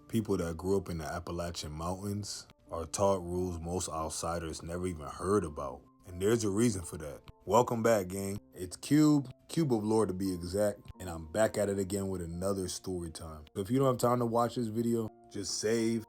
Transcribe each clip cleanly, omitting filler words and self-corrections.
People that grew up in the Appalachian Mountains are taught rules most outsiders never even heard about. And there's a reason for that. Welcome back, gang. It's Cube of Lore to be exact, and I'm back at it again with another story time. So if you don't have time to watch this video, just save,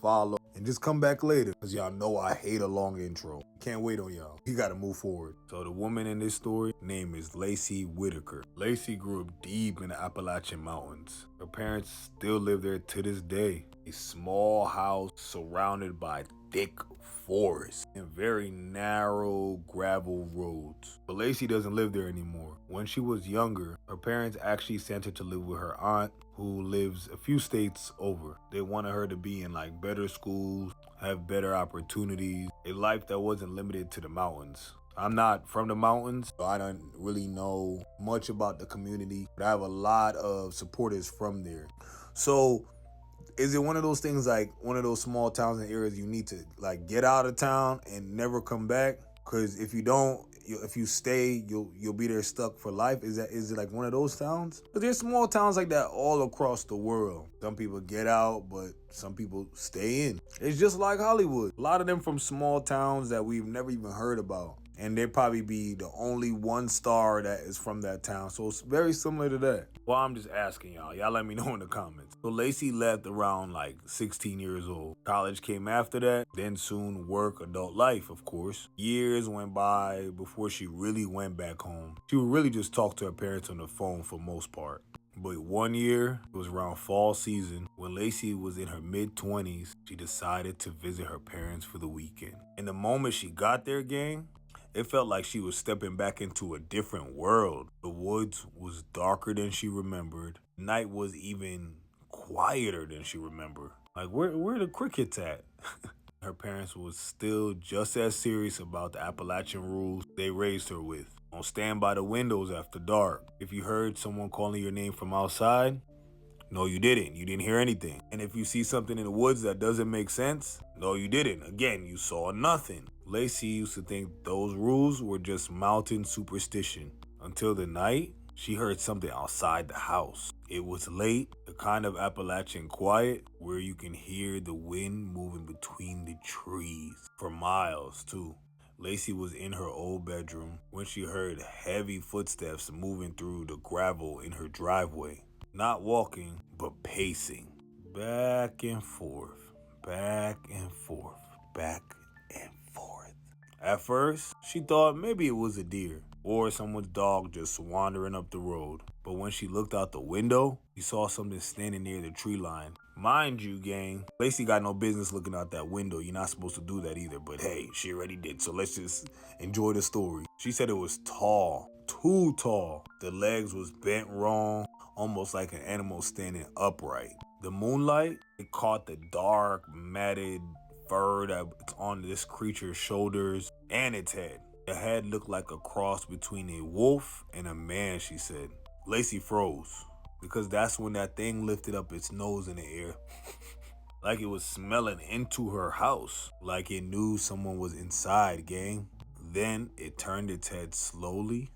follow, and just come back later, because y'all know I hate a long intro. Can't wait on y'all. You gotta move forward. So the woman in this story, name is Lacey Whitaker. Lacey grew up deep in the Appalachian Mountains. Her parents still live there to this day. A small house surrounded by thick forest and very narrow gravel roads. But Lacey doesn't live there anymore. When she was younger, her parents actually sent her to live with her aunt, who lives a few states over. They wanted her to be in like better schools, have better opportunities, a life that wasn't limited to the mountains. I'm not from the mountains, so I don't really know much about the community, but I have a lot of supporters from there. So is it one of those things, like one of those small towns and areas you need to like get out of town and never come back? Because if you don't, if you stay, you'll be there stuck for life. Is it like one of those towns? But there's small towns like that all across the world. Some people get out, but some people stay in. It's just like Hollywood. A lot of them from small towns that we've never even heard about. And they'd probably be the only one star that is from that town. So it's very similar to that. Well, I'm just asking y'all. Y'all let me know in the comments. So Lacey left around like 16 years old. College came after that. Then soon work, adult life, of course. Years went by before she really went back home. She would really just talk to her parents on the phone for most part. But one year, it was around fall season, when Lacey was in her mid-20s, she decided to visit her parents for the weekend. And the moment she got there, gang, it felt like she was stepping back into a different world. The woods was darker than she remembered. Night was even quieter than she remembered. Like, where the crickets at? Her parents was still just as serious about the Appalachian rules they raised her with. Don't stand by the windows after dark. If you heard someone calling your name from outside, no, you didn't. You didn't hear anything. And if you see something in the woods that doesn't make sense, no, you didn't. Again, you saw nothing. Lacey used to think those rules were just mountain superstition until the night she heard something outside the house. It was late, the kind of Appalachian quiet where you can hear the wind moving between the trees for miles too. Lacey was in her old bedroom when she heard heavy footsteps moving through the gravel in her driveway. Not walking, but pacing. Back and forth, back and forth, back and forth. At first, she thought maybe it was a deer or someone's dog just wandering up the road. But when she looked out the window, she saw something standing near the tree line. Mind you, gang, Lacey got no business looking out that window. You're not supposed to do that either, but hey, she already did, so let's just enjoy the story. She said it was tall, too tall. The legs was bent wrong, almost like an animal standing upright. The moonlight, it caught the dark, matted fur that's on this creature's shoulders and its head. The head looked like a cross between a wolf and a man, she said. Lacey froze, because that's when that thing lifted up its nose in the air. Like it was smelling into her house, like it knew someone was inside, gang. Then it turned its head slowly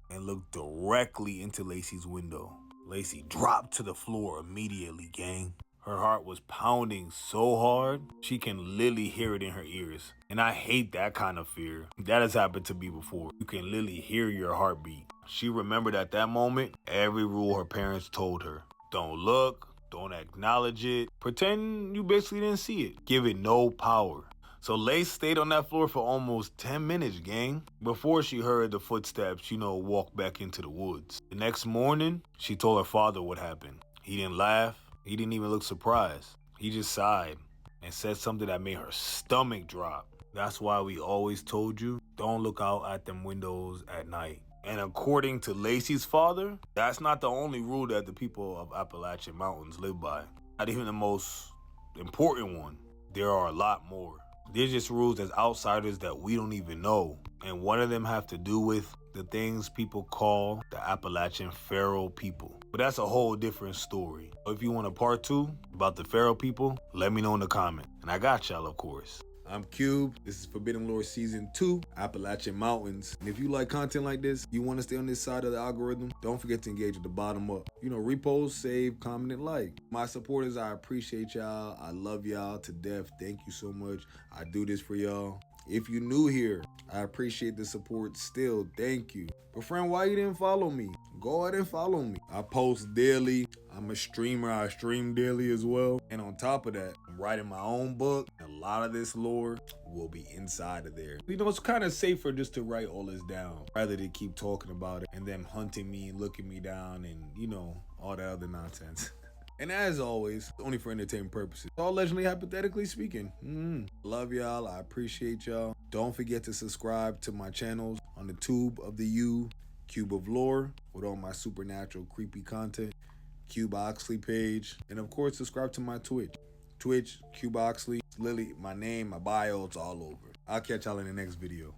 and looked directly into Lacey's window. Lacey dropped to the floor immediately, gang. Her heart was pounding so hard, she can literally hear it in her ears. And I hate that kind of fear. That has happened to me before. You can literally hear your heartbeat. She remembered at that moment every rule her parents told her. Don't look, don't acknowledge it, pretend you basically didn't see it. Give it no power. So Lace stayed on that floor for almost 10 minutes, gang, before she heard the footsteps, walk back into the woods. The next morning, she told her father what happened. He didn't laugh. He didn't even look surprised. He just sighed and said something that made her stomach drop. That's why we always told you, don't look out at them windows at night. And according to Lacey's father, that's not the only rule that the people of Appalachian Mountains live by. Not even the most important one. There are a lot more. They're just rules as outsiders that we don't even know. And one of them have to do with the things people call the Appalachian Pharaoh people. But that's a whole different story. If you want a part 2 about the Pharaoh people, let me know in the comment. And I got y'all, of course. I'm Cube. This is Forbidden Lore Season 2, Appalachian Mountains. And if you like content like this, you want to stay on this side of the algorithm, don't forget to engage with the bottom up. Repost, save, comment, and like. My supporters, I appreciate y'all. I love y'all to death. Thank you so much. I do this for y'all. If you're new here, I appreciate the support still. Thank you. But friend, why you didn't follow me? Go ahead and follow me. I post daily. I'm a streamer. I stream daily as well. And on top of that, I'm writing my own book. A lot of this lore will be inside of there. It's kind of safer just to write all this down rather than keep talking about it and them hunting me and looking me down and, all that other nonsense. And as always, only for entertainment purposes. All allegedly, hypothetically speaking. Love y'all. I appreciate y'all. Don't forget to subscribe to my channels on the Tube of the U, Cube of Lore, with all my supernatural creepy content, Cube Oxley page, and of course, subscribe to my Twitch, Cube Oxley. Literally, my name, my bio, it's all over. I'll catch y'all in the next video.